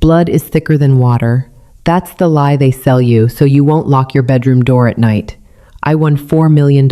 Blood is thicker than water. That's the lie they sell you so you won't lock your bedroom door at night. I won $4 million.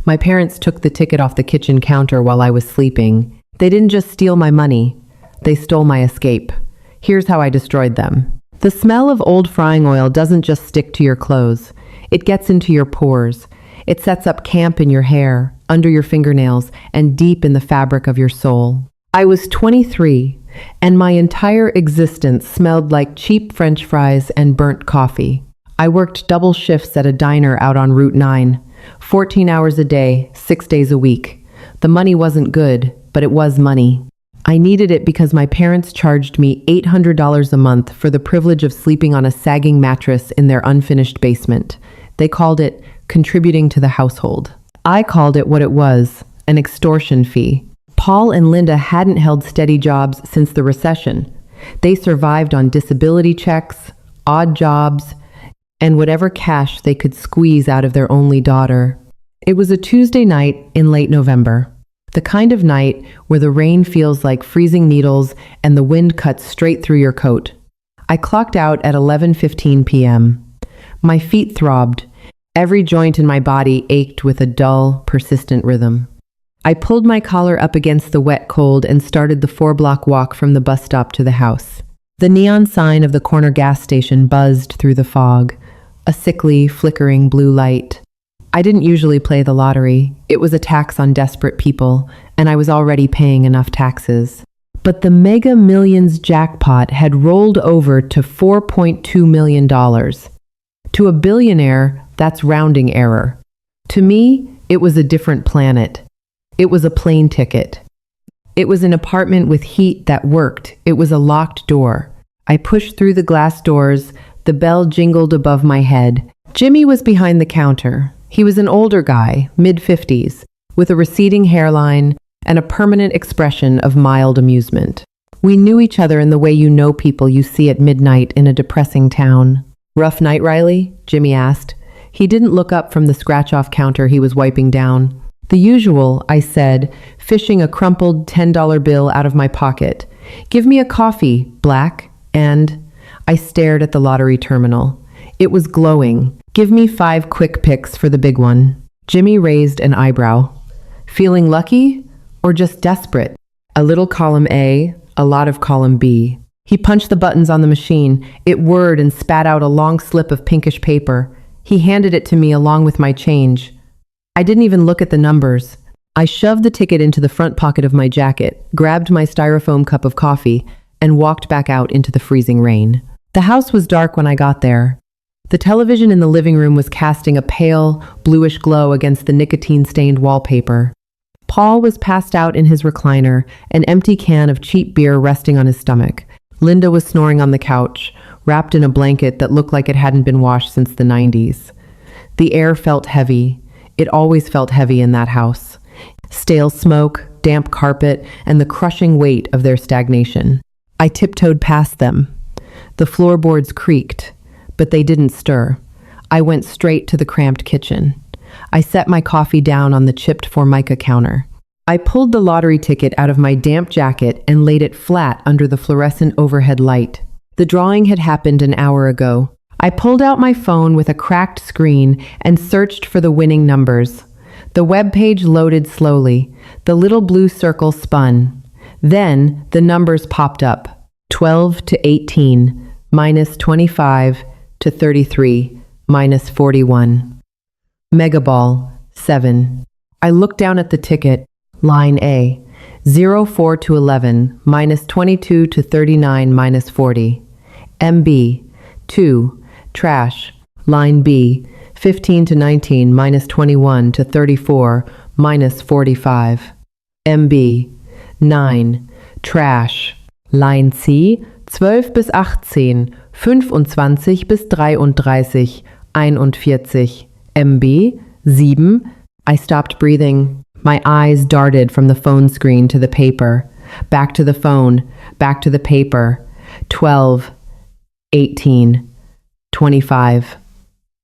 My parents took the ticket off the kitchen counter while I was sleeping. They didn't just steal my money. They stole my escape. Here's how I destroyed them. The smell of old frying oil doesn't just stick to your clothes. It gets into your pores. It sets up camp in your hair, under your fingernails, and deep in the fabric of your soul. I was 23, and my entire existence smelled like cheap French fries and burnt coffee. I worked double shifts at a diner out on Route 9, 14 hours a day, 6 days a week. The money wasn't good, but it was money. I needed it because my parents charged me $800 a month for the privilege of sleeping on a sagging mattress in their unfinished basement. They called it contributing to the household. I called it what it was, an extortion fee. Paul and Linda hadn't held steady jobs since the recession. They survived on disability checks, odd jobs, and whatever cash they could squeeze out of their only daughter. It was a Tuesday night in late November. The kind of night where the rain feels like freezing needles and the wind cuts straight through your coat. I clocked out at 11:15 p.m. My feet throbbed. Every joint in my body ached with a dull, persistent rhythm. I pulled my collar up against the wet cold and started the 4-block walk from the bus stop to the house. The neon sign of the corner gas station buzzed through the fog, a sickly, flickering blue light. I didn't usually play the lottery. It was a tax on desperate people, and I was already paying enough taxes. But the Mega Millions jackpot had rolled over to $4.2 million. To a billionaire, that's rounding error. To me, it was a different planet. It was a plane ticket. It was an apartment with heat that worked. It was a locked door. I pushed through the glass doors. The bell jingled above my head. Jimmy was behind the counter. He was an older guy, mid-50s, with a receding hairline and a permanent expression of mild amusement. We knew each other in the way you know people you see at midnight in a depressing town. "Rough night, Riley?" Jimmy asked. He didn't look up from the scratch-off counter he was wiping down. "The usual," I said, fishing a crumpled $10 bill out of my pocket. "Give me a coffee, black, and—" I stared at the lottery terminal. It was glowing. "Give me 5 quick picks for the big one." Jimmy raised an eyebrow. "Feeling lucky or just desperate?" "A little column A, a lot of column B." He punched the buttons on the machine. It whirred and spat out a long slip of pinkish paper. He handed it to me along with my change. I didn't even look at the numbers. I shoved the ticket into the front pocket of my jacket, grabbed my styrofoam cup of coffee, and walked back out into the freezing rain. The house was dark when I got there. The television in the living room was casting a pale, bluish glow against the nicotine-stained wallpaper. Paul was passed out in his recliner, an empty can of cheap beer resting on his stomach. Linda was snoring on the couch, wrapped in a blanket that looked like it hadn't been washed since the 90s. The air felt heavy. It always felt heavy in that house. Stale smoke, damp carpet, and the crushing weight of their stagnation. I tiptoed past them. The floorboards creaked, but they didn't stir. I went straight to the cramped kitchen. I set my coffee down on the chipped Formica counter. I pulled the lottery ticket out of my damp jacket and laid it flat under the fluorescent overhead light. The drawing had happened an hour ago. I pulled out my phone with a cracked screen and searched for the winning numbers. The web page loaded slowly. The little blue circle spun. Then the numbers popped up. 12 to 18, minus 25 to 33, minus 41. Megaball, 7. I looked down at the ticket. Line A, 04 to 11, minus 22 to 39, minus 40. MB, 2, trash. Line B, 15 to 19, minus 21 to 34, minus 45. MB, 9, trash. Line C, 12 bis 18, 25 bis 33, 41. MB, 7. I stopped breathing. My eyes darted from the phone screen to the paper, back to the phone, back to the paper. 12, 18, 25,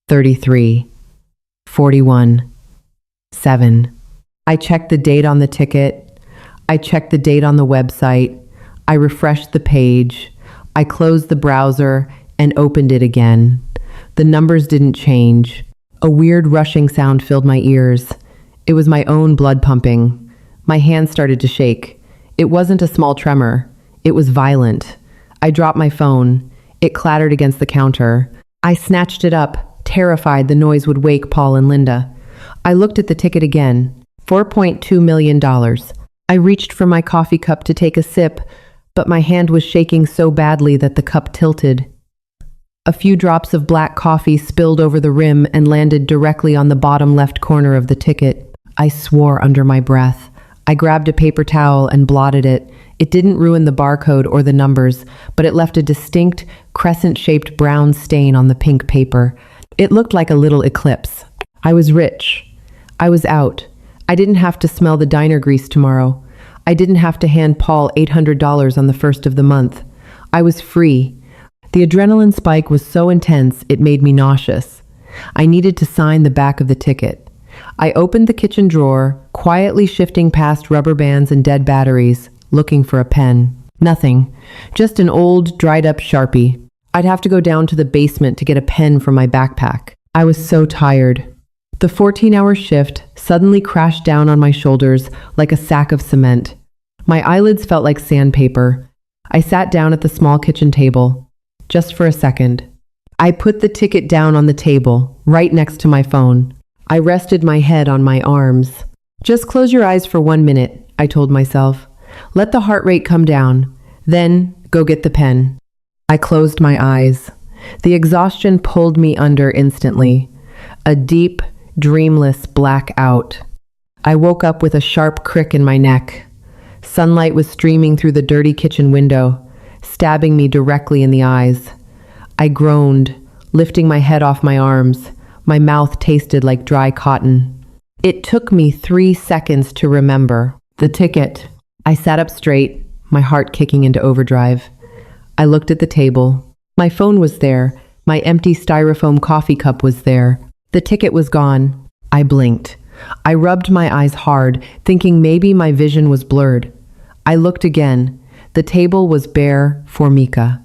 33, 41, 7. I checked the date on the ticket. I checked the date on the website. I refreshed the page. I closed the browser and opened it again. The numbers didn't change. A weird rushing sound filled my ears. It was my own blood pumping. My hands started to shake. It wasn't a small tremor. It was violent. I dropped my phone. It clattered against the counter. I snatched it up, terrified the noise would wake Paul and Linda. I looked at the ticket again. $4.2 million. I reached for my coffee cup to take a sip, but my hand was shaking so badly that the cup tilted. A few drops of black coffee spilled over the rim and landed directly on the bottom left corner of the ticket. I swore under my breath. I grabbed a paper towel and blotted it. It didn't ruin the barcode or the numbers, but it left a distinct, crescent-shaped brown stain on the pink paper. It looked like a little eclipse. I was rich. I was out. I didn't have to smell the diner grease tomorrow. I didn't have to hand Paul $800 on the first of the month. I was free. The adrenaline spike was so intense it made me nauseous. I needed to sign the back of the ticket. I opened the kitchen drawer, quietly shifting past rubber bands and dead batteries, looking for a pen. Nothing. Just an old, dried-up Sharpie. I'd have to go down to the basement to get a pen from my backpack. I was so tired. The 14-hour shift suddenly crashed down on my shoulders like a sack of cement. My eyelids felt like sandpaper. I sat down at the small kitchen table. Just for a second. I put the ticket down on the table, right next to my phone. I rested my head on my arms. Just close your eyes for 1 minute, I told myself. Let the heart rate come down. Then go get the pen. I closed my eyes. The exhaustion pulled me under instantly. A deep, dreamless blackout. I woke up with a sharp crick in my neck. Sunlight was streaming through the dirty kitchen window, stabbing me directly in the eyes. I groaned, lifting my head off my arms. My mouth tasted like dry cotton. It took me 3 seconds to remember. The ticket. I sat up straight, my heart kicking into overdrive. I looked at the table. My phone was there. My empty styrofoam coffee cup was there. The ticket was gone. I blinked. I rubbed my eyes hard, thinking maybe my vision was blurred. I looked again. The table was bare for Mika.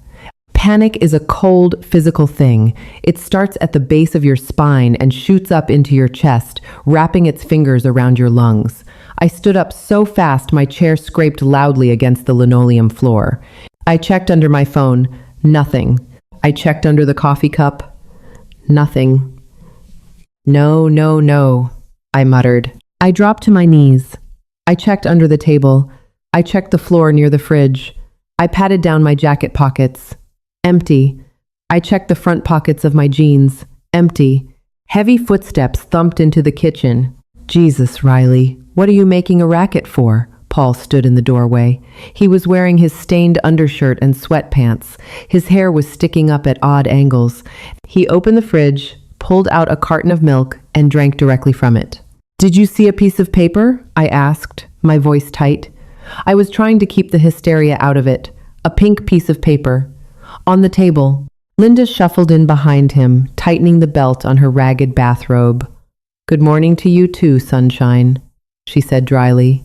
Panic is a cold, physical thing. It starts at the base of your spine and shoots up into your chest, wrapping its fingers around your lungs. I stood up so fast my chair scraped loudly against the linoleum floor. I checked under my phone. Nothing. I checked under the coffee cup. Nothing. No, no, no, I muttered. I dropped to my knees. I checked under the table. I checked the floor near the fridge. I patted down my jacket pockets. Empty. I checked the front pockets of my jeans. Empty. Heavy footsteps thumped into the kitchen. Jesus, Riley, what are you making a racket for? Paul stood in the doorway. He was wearing his stained undershirt and sweatpants. His hair was sticking up at odd angles. He opened the fridge, pulled out a carton of milk, and drank directly from it. Did you see a piece of paper? I asked, my voice tight. I was trying to keep the hysteria out of it. A pink piece of paper. On the table. Linda shuffled in behind him, tightening the belt on her ragged bathrobe. Good morning to you too, sunshine, she said dryly.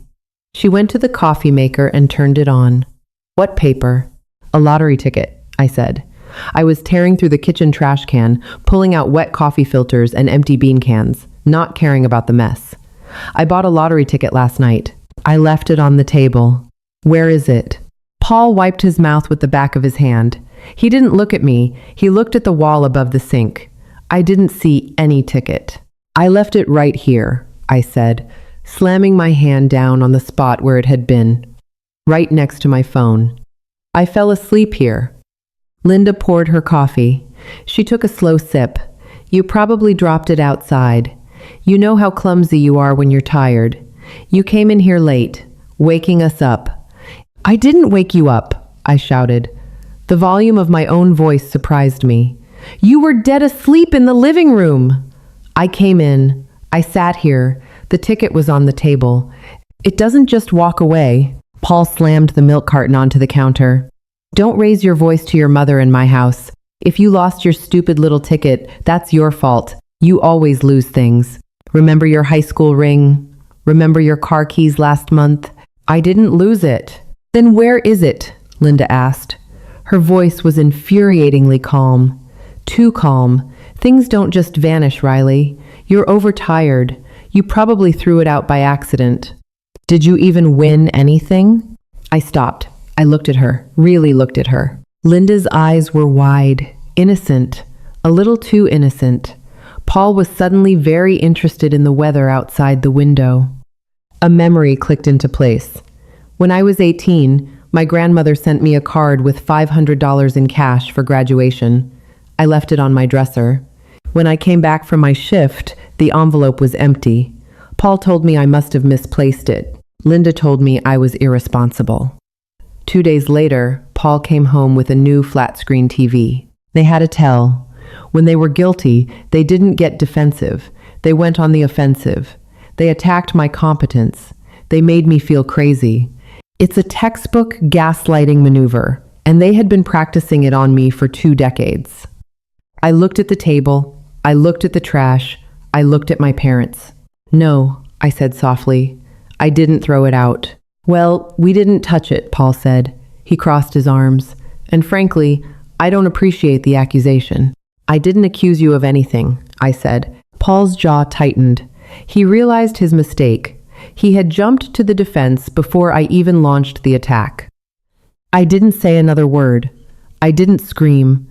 She went to the coffee maker and turned it on. What paper? A lottery ticket, I said. I was tearing through the kitchen trash can, pulling out wet coffee filters and empty bean cans, not caring about the mess. I bought a lottery ticket last night. I left it on the table. Where is it? Paul wiped his mouth with the back of his hand. He didn't look at me. He looked at the wall above the sink. I didn't see any ticket. I left it right here, I said, slamming my hand down on the spot where it had been, right next to my phone. I fell asleep here. Linda poured her coffee. She took a slow sip. You probably dropped it outside. You know how clumsy you are when you're tired. You came in here late, waking us up. I didn't wake you up, I shouted. The volume of my own voice surprised me. You were dead asleep in the living room. I came in. I sat here. The ticket was on the table. It doesn't just walk away. Paul slammed the milk carton onto the counter. Don't raise your voice to your mother in my house. If you lost your stupid little ticket, that's your fault. You always lose things. Remember your high school ring? Remember your car keys last month? I didn't lose it. Then where is it? Linda asked. Her voice was infuriatingly calm. Too calm. Things don't just vanish, Riley. You're overtired. You probably threw it out by accident. Did you even win anything? I stopped. I looked at her, really looked at her. Linda's eyes were wide, innocent, a little too innocent. Paul was suddenly very interested in the weather outside the window. A memory clicked into place. When I was 18, my grandmother sent me a card with $500 in cash for graduation. I left it on my dresser. When I came back from my shift, the envelope was empty. Paul told me I must have misplaced it. Linda told me I was irresponsible. 2 days later, Paul came home with a new flat-screen TV. They had a tell. When they were guilty, they didn't get defensive. They went on the offensive. They attacked my competence. They made me feel crazy. It's a textbook gaslighting maneuver, and they had been practicing it on me for 2 decades. I looked at the table. I looked at the trash. I looked at my parents. No, I said softly. I didn't throw it out. Well, we didn't touch it, Paul said. He crossed his arms. And frankly, I don't appreciate the accusation. I didn't accuse you of anything, I said. Paul's jaw tightened. He realized his mistake. He had jumped to the defense before I even launched the attack. I didn't say another word. I didn't scream.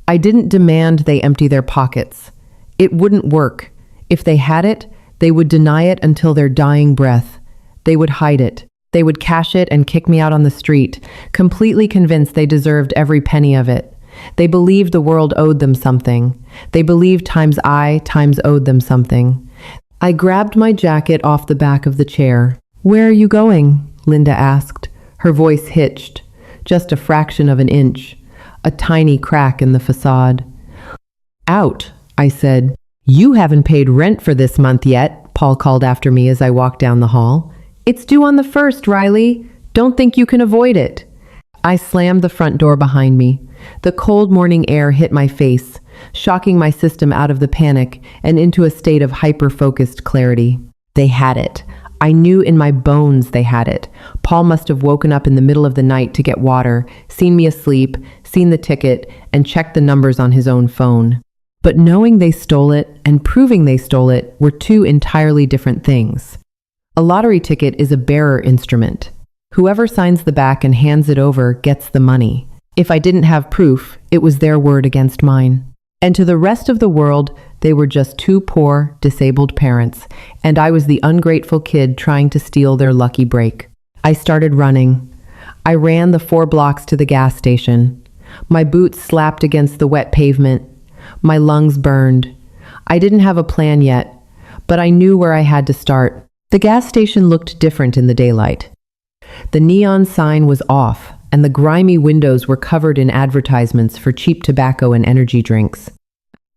I didn't demand they empty their pockets. It wouldn't work. If they had it, they would deny it until their dying breath. They would hide it. They would cash it and kick me out on the street, completely convinced they deserved every penny of it. They believed the world owed them something. They believed times owed them something. I grabbed my jacket off the back of the chair. Where are you going? Linda asked. Her voice hitched, just a fraction of an inch, a tiny crack in the facade. Out, I said. You haven't paid rent for this month yet, Paul called after me as I walked down the hall. It's due on the 1st, Riley. Don't think you can avoid it. I slammed the front door behind me. The cold morning air hit my face, shocking my system out of the panic and into a state of hyper-focused clarity. They had it. I knew in my bones they had it. Paul must have woken up in the middle of the night to get water, seen me asleep, seen the ticket, and checked the numbers on his own phone. But knowing they stole it and proving they stole it were 2 entirely different things. A lottery ticket is a bearer instrument. Whoever signs the back and hands it over gets the money. If I didn't have proof, it was their word against mine. And to the rest of the world, they were just 2 poor, disabled parents, and I was the ungrateful kid trying to steal their lucky break. I started running. I ran the 4 blocks to the gas station. My boots slapped against the wet pavement. My lungs burned. I didn't have a plan yet, but I knew where I had to start. The gas station looked different in the daylight. The neon sign was off, and the grimy windows were covered in advertisements for cheap tobacco and energy drinks.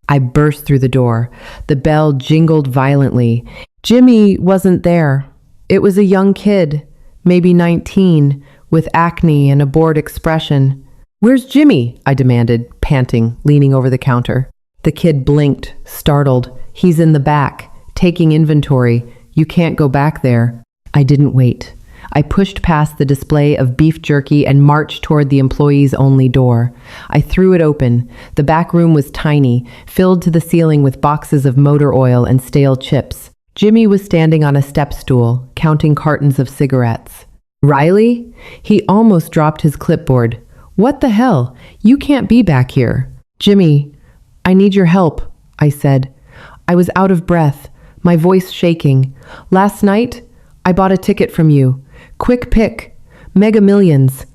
I burst through the door. The bell jingled violently. Jimmy wasn't there. It was a young kid, maybe 19, with acne and a bored expression. "Where's Jimmy?" I demanded, panting, leaning over the counter. The kid blinked, startled. "He's in the back, taking inventory. You can't go back there." I didn't wait. I pushed past the display of beef jerky and marched toward the employees-only door. I threw it open. The back room was tiny, filled to the ceiling with boxes of motor oil and stale chips. Jimmy was standing on a step stool, counting cartons of cigarettes. "Riley?" He almost dropped his clipboard. "What the hell? You can't be back here." "Jimmy, I need your help," I said. I was out of breath, my voice shaking. "Last night, I bought a ticket from you. Quick pick. Mega Millions.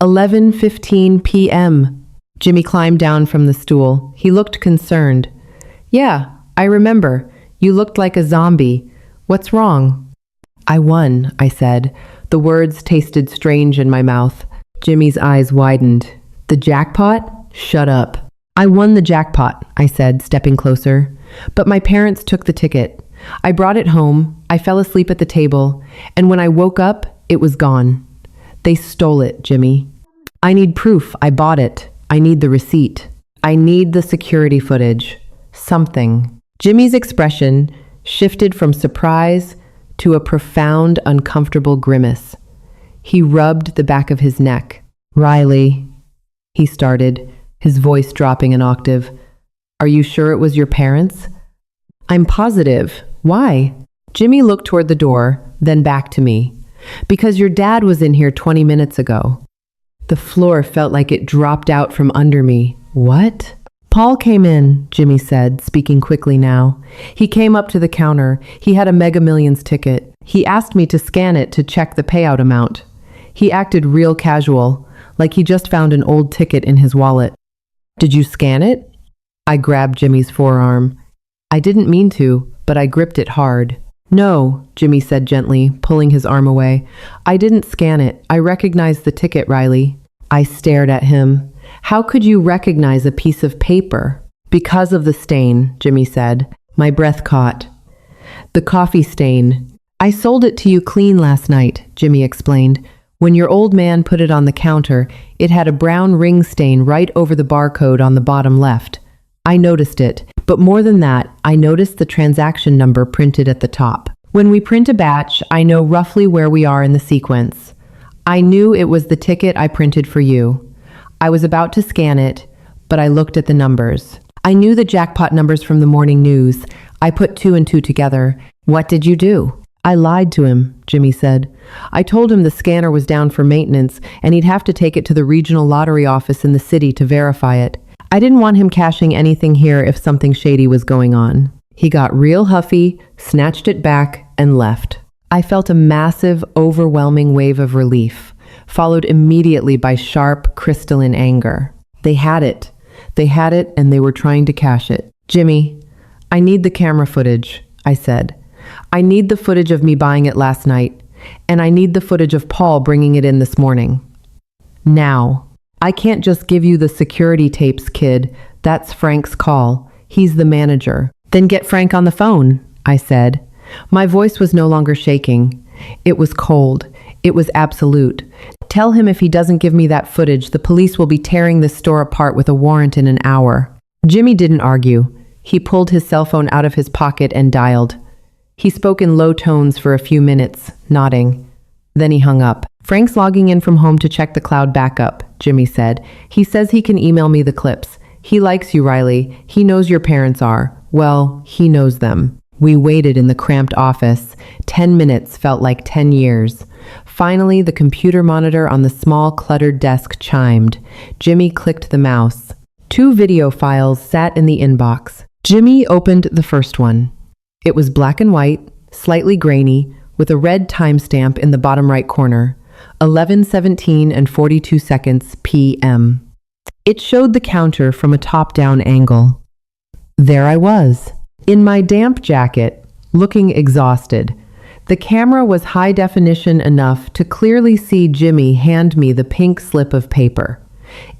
11:15 p.m. Jimmy climbed down from the stool. He looked concerned. "Yeah, I remember. You looked like a zombie. What's wrong?" "I won," I said. The words tasted strange in my mouth. Jimmy's eyes widened. "The jackpot? Shut up." "I won the jackpot," I said, stepping closer. "But my parents took the ticket. I brought it home. I fell asleep at the table. And when I woke up, it was gone. They stole it, Jimmy. I need proof. I bought it. I need the receipt. I need the security footage. Something." Jimmy's expression shifted from surprise to a profound, uncomfortable grimace. He rubbed the back of his neck. "Riley," he started, his voice dropping an octave. Are you sure it was your parents? I'm positive. Why? Jimmy looked toward the door, then back to me. Because your dad was in here 20 minutes ago. The floor felt like it dropped out from under me. What? Paul came in, Jimmy said, speaking quickly now. He came up to the counter. He had a Mega Millions ticket. He asked me to scan it to check the payout amount. He acted real casual, like he just found an old ticket in his wallet. Did you scan it? I grabbed Jimmy's forearm. I didn't mean to, but I gripped it hard. No, Jimmy said gently, pulling his arm away. I didn't scan it. I recognized the ticket, Riley. I stared at him. How could you recognize a piece of paper? Because of the stain, Jimmy said. My breath caught. The coffee stain. I sold it to you clean last night, Jimmy explained. When your old man put it on the counter, it had a brown ring stain right over the barcode on the bottom left. I noticed it, but more than that, I noticed the transaction number printed at the top. When we print a batch, I know roughly where we are in the sequence. I knew it was the ticket I printed for you. I was about to scan it, but I looked at the numbers. I knew the jackpot numbers from the morning news. I put 2 and 2 together. What did you do? I lied to him, Jimmy said. I told him the scanner was down for maintenance and he'd have to take it to the regional lottery office in the city to verify it. I didn't want him cashing anything here if something shady was going on. He got real huffy, snatched it back, and left. I felt a massive, overwhelming wave of relief, followed immediately by sharp, crystalline anger. They had it. They had it, and they were trying to cash it. Jimmy, I need the camera footage, I said. I need the footage of me buying it last night, and I need the footage of Paul bringing it in this morning. Now. I can't just give you the security tapes, kid. That's Frank's call. He's the manager. Then get Frank on the phone, I said. My voice was no longer shaking. It was cold. It was absolute. Tell him if he doesn't give me that footage, the police will be tearing this store apart with a warrant in an hour. Jimmy didn't argue. He pulled his cell phone out of his pocket and dialed. He spoke in low tones for a few minutes, nodding. Then he hung up. Frank's logging in from home to check the cloud backup, Jimmy said. He says he can email me the clips. He likes you, Riley. He knows your parents are. Well, he knows them. We waited in the cramped office. 10 minutes felt like 10 years. Finally, the computer monitor on the small, cluttered desk chimed. Jimmy clicked the mouse. 2 video files sat in the inbox. Jimmy opened the first one. It was black and white, slightly grainy, with a red timestamp in the bottom right corner. 11:17 and 42 seconds p.m. It showed the counter from a top-down angle. There I was, in my damp jacket, looking exhausted. The camera was high definition enough to clearly see Jimmy hand me the pink slip of paper.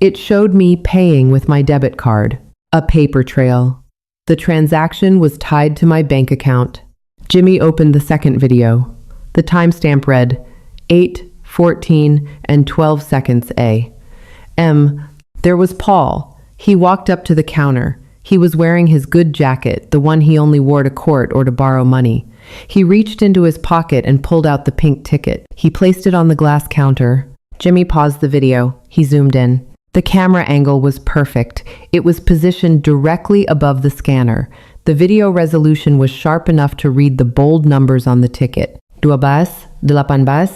It showed me paying with my debit card. A paper trail. The transaction was tied to my bank account. Jimmy opened the second video. The timestamp read 8:14 and 12 seconds a.m. There was Paul. He walked up to the counter. He was wearing his good jacket, the one he only wore to court or to borrow money. He reached into his pocket and pulled out the pink ticket. He placed it on the glass counter. Jimmy paused the video. He zoomed in. The camera angle was perfect. It was positioned directly above the scanner. The video resolution was sharp enough to read the bold numbers on the ticket. 12, 18, 25,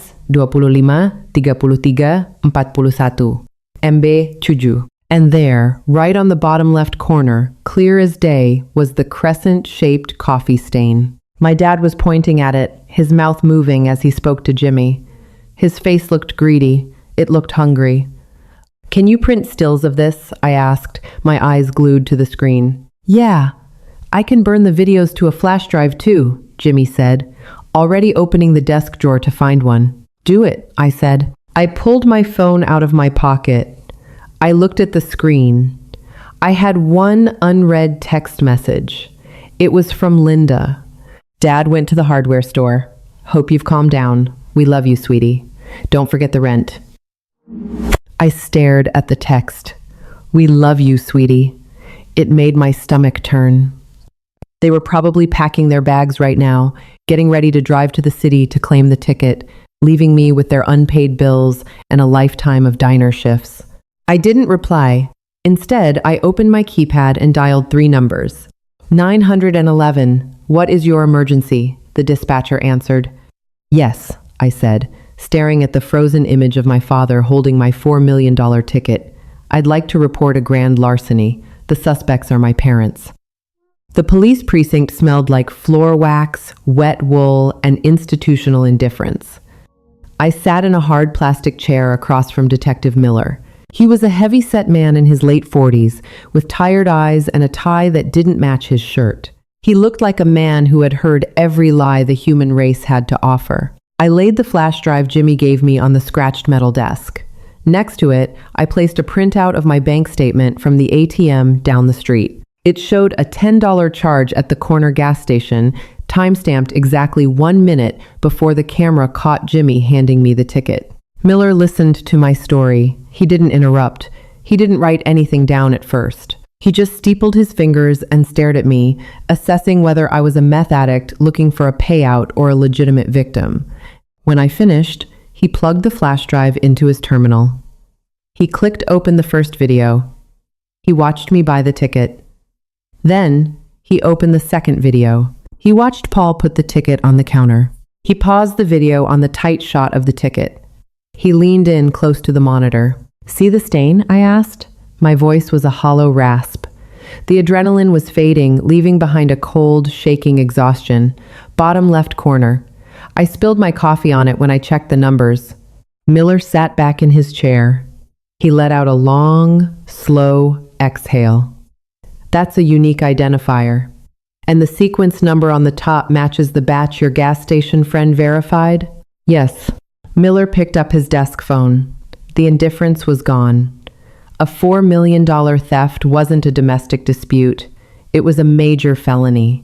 33, 41. MB Chuju. And there, right on the bottom left corner, clear as day, was the crescent-shaped coffee stain. My dad was pointing at it, his mouth moving as he spoke to Jimmy. His face looked greedy. It looked hungry. Can you print stills of this? I asked, my eyes glued to the screen. Yeah. I can burn the videos to a flash drive too, Jimmy said, already opening the desk drawer to find one. Do it, I said. I pulled my phone out of my pocket. I looked at the screen. I had one unread text message. It was from Linda. Dad went to the hardware store. Hope you've calmed down. We love you, sweetie. Don't forget the rent. I stared at the text. We love you, sweetie. It made my stomach turn. They were probably packing their bags right now, getting ready to drive to the city to claim the ticket, leaving me with their unpaid bills and a lifetime of diner shifts. I didn't reply. Instead, I opened my keypad and dialed 3 numbers. 911, what is your emergency? The dispatcher answered. Yes, I said, staring at the frozen image of my father holding my $4 million ticket. I'd like to report a grand larceny. The suspects are my parents. The police precinct smelled like floor wax, wet wool, and institutional indifference. I sat in a hard plastic chair across from Detective Miller. He was a heavy-set man in his late 40s, with tired eyes and a tie that didn't match his shirt. He looked like a man who had heard every lie the human race had to offer. I laid the flash drive Jimmy gave me on the scratched metal desk. Next to it, I placed a printout of my bank statement from the ATM down the street. It showed a $10 charge at the corner gas station, time-stamped exactly 1 minute before the camera caught Jimmy handing me the ticket. Miller listened to my story. He didn't interrupt. He didn't write anything down at first. He just steepled his fingers and stared at me, assessing whether I was a meth addict looking for a payout or a legitimate victim. When I finished, he plugged the flash drive into his terminal. He clicked open the first video. He watched me buy the ticket. Then, he opened the second video. He watched Paul put the ticket on the counter. He paused the video on the tight shot of the ticket. He leaned in close to the monitor. See the stain? I asked. My voice was a hollow rasp. The adrenaline was fading, leaving behind a cold, shaking exhaustion. Bottom left corner. I spilled my coffee on it when I checked the numbers. Miller sat back in his chair. He let out a long, slow exhale. That's a unique identifier. And the sequence number on the top matches the batch your gas station friend verified? Yes. Miller picked up his desk phone. The indifference was gone. A $4 million theft wasn't a domestic dispute. It was a major felony.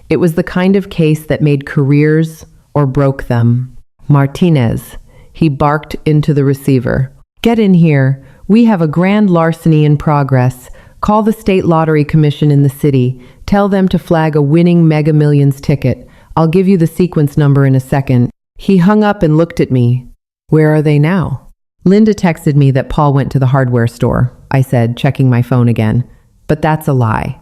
It was the kind of case that made careers or broke them. Martinez, he barked into the receiver. Get in here. We have a grand larceny in progress. Call the State Lottery Commission in the city. Tell them to flag a winning Mega Millions ticket. I'll give you the sequence number in a second. He hung up and looked at me. Where are they now? Linda texted me that Paul went to the hardware store, I said, checking my phone again. But that's a lie.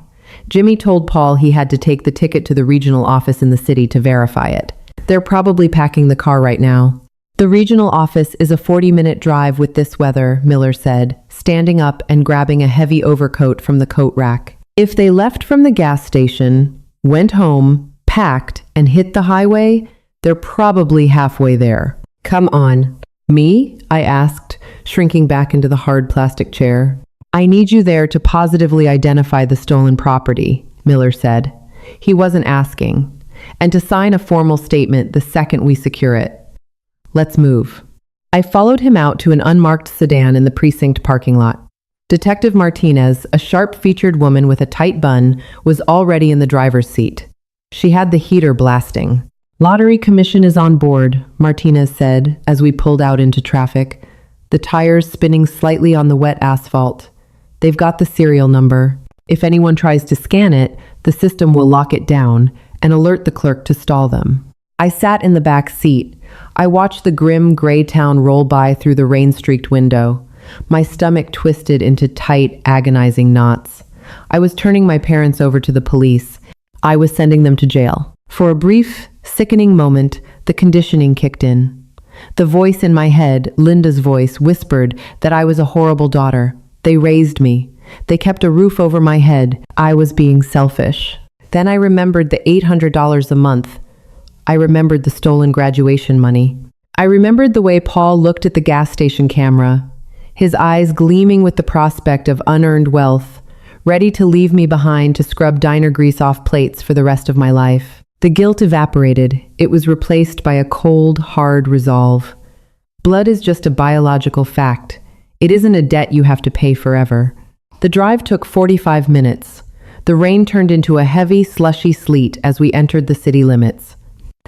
Jimmy told Paul he had to take the ticket to the regional office in the city to verify it. They're probably packing the car right now. The regional office is a 40-minute drive with this weather, Miller said, standing up and grabbing a heavy overcoat from the coat rack. If they left from the gas station, went home, packed, and hit the highway, they're probably halfway there. Come on. Me? I asked, shrinking back into the hard plastic chair. I need you there to positively identify the stolen property, Miller said. He wasn't asking. And to sign a formal statement the second we secure it. Let's move. I followed him out to an unmarked sedan in the precinct parking lot. Detective Martinez, a sharp-featured woman with a tight bun, was already in the driver's seat. She had the heater blasting. Lottery Commission is on board, Martinez said as we pulled out into traffic, the tires spinning slightly on the wet asphalt. They've got the serial number. If anyone tries to scan it, the system will lock it down and alert the clerk to stall them. I sat in the back seat. I watched the grim gray town roll by through the rain-streaked window. My stomach twisted into tight, agonizing knots. I was turning my parents over to the police. I was sending them to jail. For a brief, sickening moment, the conditioning kicked in. The voice in my head, Linda's voice, whispered that I was a horrible daughter. They raised me. They kept a roof over my head. I was being selfish. Then I remembered the $800 a month. I remembered the stolen graduation money. I remembered the way Paul looked at the gas station camera, his eyes gleaming with the prospect of unearned wealth, ready to leave me behind to scrub diner grease off plates for the rest of my life. The guilt evaporated. It was replaced by a cold, hard resolve. Blood is just a biological fact. It isn't a debt you have to pay forever. The drive took 45 minutes. The rain turned into a heavy, slushy sleet as we entered the city limits.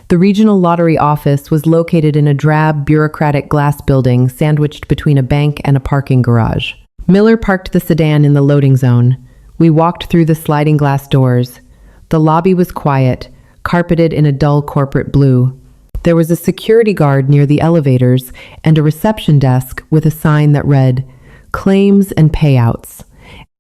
The regional lottery office was located in a drab, bureaucratic glass building sandwiched between a bank and a parking garage. Miller parked the sedan in the loading zone. We walked through the sliding glass doors. The lobby was quiet, carpeted in a dull corporate blue. There was a security guard near the elevators and a reception desk with a sign that read, claims and payouts.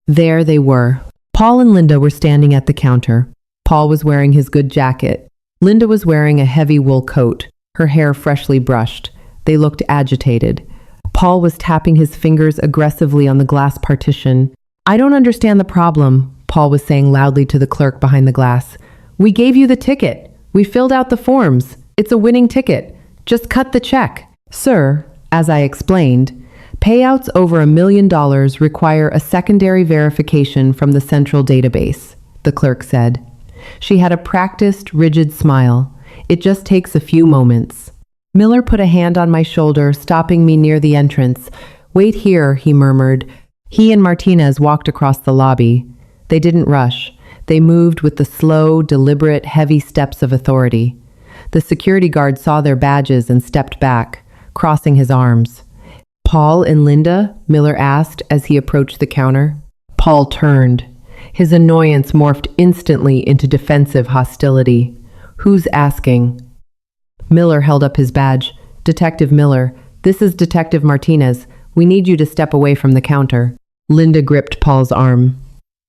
There they were. Paul and Linda were standing at the counter. Paul was wearing his good jacket. Linda was wearing a heavy wool coat, her hair freshly brushed. They looked agitated. Paul was tapping his fingers aggressively on the glass partition. "I don't understand the problem," Paul was saying loudly to the clerk behind the glass. "We gave you the ticket. We filled out the forms. It's a winning ticket. Just cut the check." "Sir, as I explained, payouts over $1 million require a secondary verification from the central database," the clerk said. She had a practiced, rigid smile. "It just takes a few moments." Miller put a hand on my shoulder, stopping me near the entrance. "Wait here," he murmured. He and Martinez walked across the lobby. They didn't rush. They moved with the slow, deliberate, heavy steps of authority. The security guard saw their badges and stepped back, crossing his arms. "Paul and Linda?" Miller asked as he approached the counter. Paul turned. His annoyance morphed instantly into defensive hostility. "Who's asking?" Miller held up his badge. "Detective Miller, this is Detective Martinez. We need you to step away from the counter." Linda gripped Paul's arm.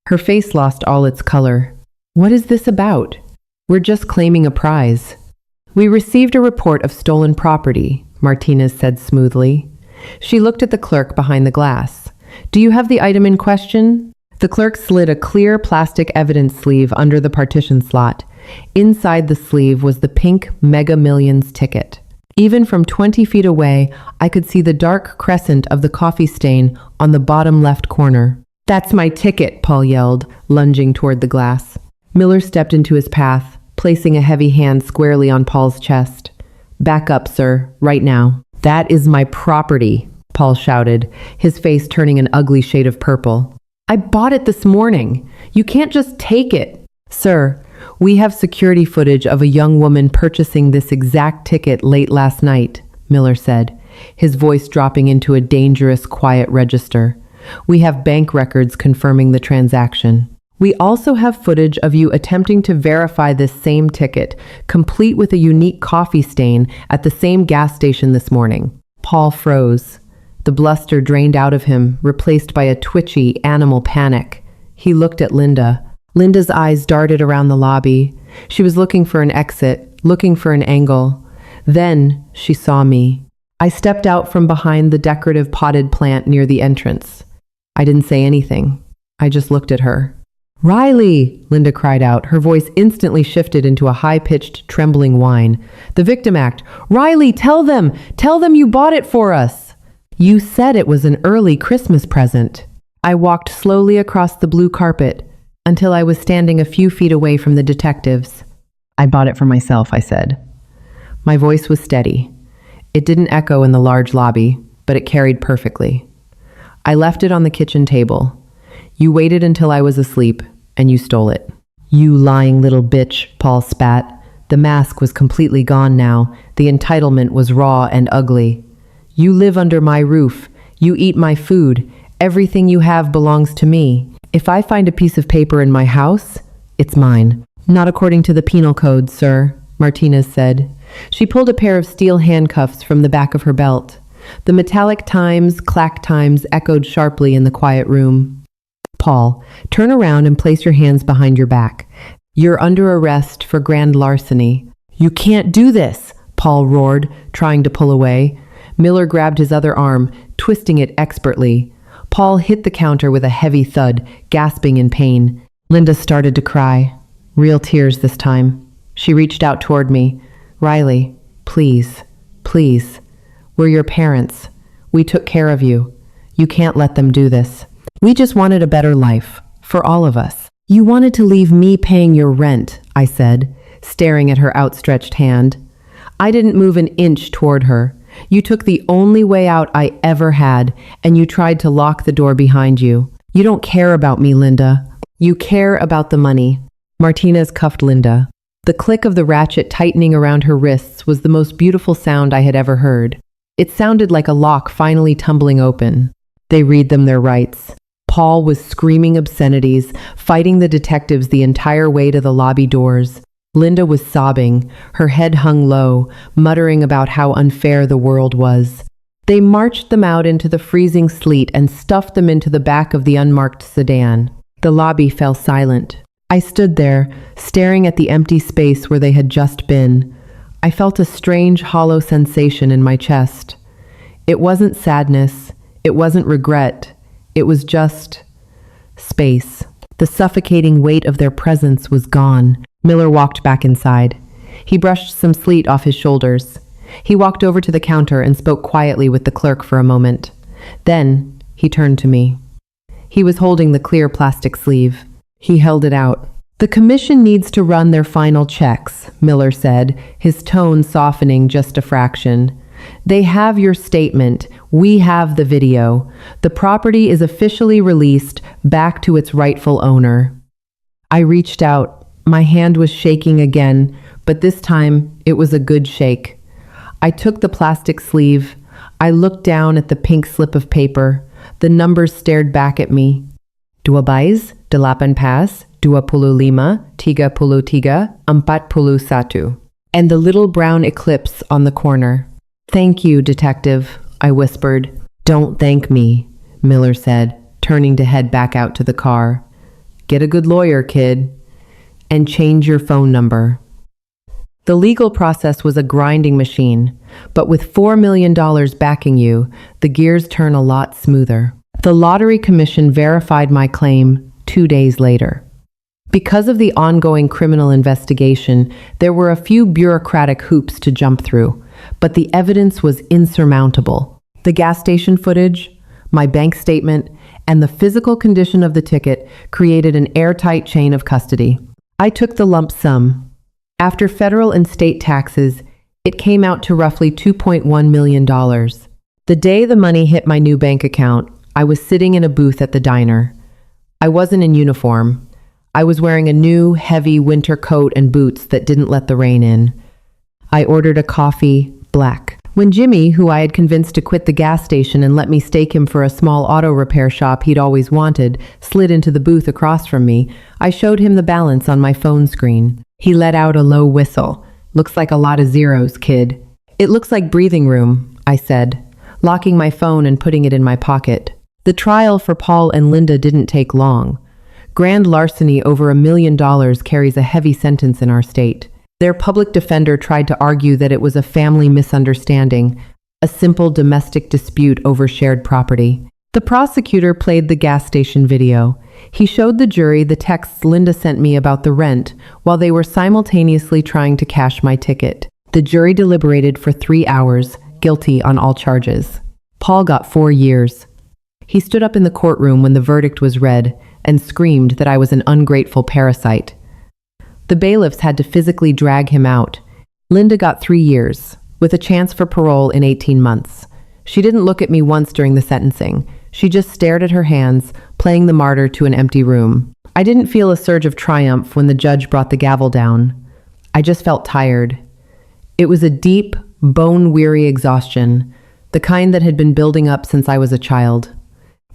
Her face lost all its color. "What is this about?" "We're just claiming a prize." "We received a report of stolen property," Martinez said smoothly. She looked at the clerk behind the glass. "Do you have the item in question?" The clerk slid a clear plastic evidence sleeve under the partition slot. Inside the sleeve was the pink Mega Millions ticket. Even from 20 feet away, I could see the dark crescent of the coffee stain on the bottom left corner. "That's my ticket," Paul yelled, lunging toward the glass. Miller stepped into his path, placing a heavy hand squarely on Paul's chest. "Back up, sir, right now." "That is my property," Paul shouted, his face turning an ugly shade of purple. "I bought it this morning. You can't just take it." "Sir, we have security footage of a young woman purchasing this exact ticket late last night," Miller said, his voice dropping into a dangerous, quiet register. "We have bank records confirming the transaction. We also have footage of you attempting to verify this same ticket, complete with a unique coffee stain, at the same gas station this morning." Paul froze. The bluster drained out of him, replaced by a twitchy, animal panic. He looked at Linda. Linda's eyes darted around the lobby. She was looking for an exit, looking for an angle. Then she saw me. I stepped out from behind the decorative potted plant near the entrance. I didn't say anything. I just looked at her. "Riley!" Linda cried out. Her voice instantly shifted into a high-pitched, trembling whine. "The victim act! Riley, tell them! Tell them you bought it for us!" "You said it was an early Christmas present." I walked slowly across the blue carpet until I was standing a few feet away from the detectives. "I bought it for myself," I said. My voice was steady. It didn't echo in the large lobby, but it carried perfectly. "I left it on the kitchen table. You waited until I was asleep, and you stole it." "You lying little bitch," Paul spat. The mask was completely gone now. The entitlement was raw and ugly. "You live under my roof. You eat my food. Everything you have belongs to me. If I find a piece of paper in my house, it's mine." "Not according to the penal code, sir," Martinez said. She pulled a pair of steel handcuffs from the back of her belt. The metallic times, clack times echoed sharply in the quiet room. "Paul, turn around and place your hands behind your back. You're under arrest for grand larceny." "You can't do this," Paul roared, trying to pull away. Miller grabbed his other arm, twisting it expertly. Paul hit the counter with a heavy thud, gasping in pain. Linda started to cry. Real tears this time. She reached out toward me. "Riley, please, please. We're your parents. We took care of you. You can't let them do this. We just wanted a better life, for all of us." "You wanted to leave me paying your rent," I said, staring at her outstretched hand. I didn't move an inch toward her. "You took the only way out I ever had, and you tried to lock the door behind you. You don't care about me, Linda. You care about the money." Martinez cuffed Linda. The click of the ratchet tightening around her wrists was the most beautiful sound I had ever heard. It sounded like a lock finally tumbling open. They read them their rights. Paul was screaming obscenities, fighting the detectives the entire way to the lobby doors. Linda was sobbing, her head hung low, muttering about how unfair the world was. They marched them out into the freezing sleet and stuffed them into the back of the unmarked sedan. The lobby fell silent. I stood there, staring at the empty space where they had just been. I felt a strange, hollow sensation in my chest. It wasn't sadness. It wasn't regret. It was just space. The suffocating weight of their presence was gone. Miller walked back inside. He brushed some sleet off his shoulders. He walked over to the counter and spoke quietly with the clerk for a moment. Then he turned to me. He was holding the clear plastic sleeve. He held it out. "The commission needs to run their final checks," Miller said, his tone softening just a fraction. "They have your statement. We have the video. The property is officially released back to its rightful owner." I reached out. My hand was shaking again, but this time it was a good shake. I took the plastic sleeve. I looked down at the pink slip of paper. The numbers stared back at me. 12, 18, 25, 33, 41. And the little brown eclipse on the corner. "Thank you, detective," I whispered. "Don't thank me," Miller said, turning to head back out to the car. "Get a good lawyer, kid. And change your phone number." The legal process was a grinding machine, but with $4 million backing you, the gears turn a lot smoother. The Lottery Commission verified my claim 2 days later. Because of the ongoing criminal investigation, there were a few bureaucratic hoops to jump through, but the evidence was insurmountable. The gas station footage, my bank statement, and the physical condition of the ticket created an airtight chain of custody. I took the lump sum. After federal and state taxes, it came out to roughly $2.1 million. The day the money hit my new bank account, I was sitting in a booth at the diner. I wasn't in uniform. I was wearing a new, heavy winter coat and boots that didn't let the rain in. I ordered a coffee, black. When Jimmy, who I had convinced to quit the gas station and let me stake him for a small auto repair shop he'd always wanted, slid into the booth across from me, I showed him the balance on my phone screen. He let out a low whistle. "Looks like a lot of zeros, kid." "It looks like breathing room," I said, locking my phone and putting it in my pocket. The trial for Paul and Linda didn't take long. Grand larceny over $1 million carries a heavy sentence in our state. Their public defender tried to argue that it was a family misunderstanding, a simple domestic dispute over shared property. The prosecutor played the gas station video. He showed the jury the texts Linda sent me about the rent while they were simultaneously trying to cash my ticket. The jury deliberated for 3 hours, guilty on all charges. Paul got 4 years. He stood up in the courtroom when the verdict was read and screamed that I was an ungrateful parasite. The bailiffs had to physically drag him out. Linda got 3 years, with a chance for parole in 18 months. She didn't look at me once during the sentencing. She just stared at her hands, playing the martyr to an empty room. I didn't feel a surge of triumph when the judge brought the gavel down. I just felt tired. It was a deep, bone-weary exhaustion, the kind that had been building up since I was a child.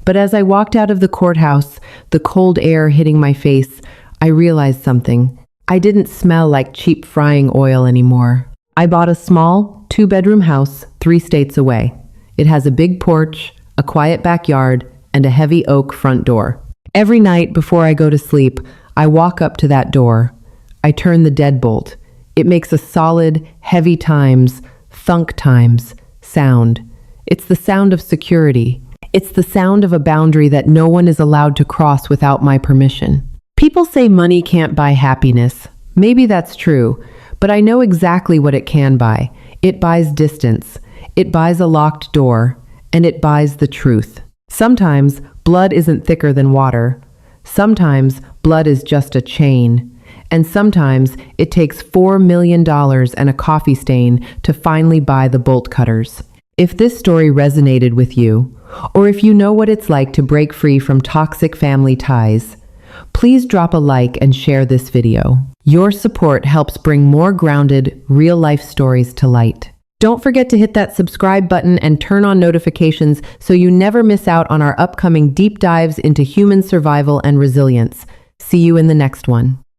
But as I walked out of the courthouse, the cold air hitting my face, I realized something. I didn't smell like cheap frying oil anymore. I bought a small, 2-bedroom house 3 states away. It has a big porch, a quiet backyard, and a heavy oak front door. Every night before I go to sleep, I walk up to that door. I turn the deadbolt. It makes a solid, heavy times, thunk times sound. It's the sound of security. It's the sound of a boundary that no one is allowed to cross without my permission. People say money can't buy happiness. Maybe that's true, but I know exactly what it can buy. It buys distance. It buys a locked door, and it buys the truth. Sometimes blood isn't thicker than water. Sometimes blood is just a chain. And sometimes it takes $4 million and a coffee stain to finally buy the bolt cutters. If this story resonated with you, or if you know what it's like to break free from toxic family ties, please drop a like and share this video. Your support helps bring more grounded, real-life stories to light. Don't forget to hit that subscribe button and turn on notifications so you never miss out on our upcoming deep dives into human survival and resilience. See you in the next one.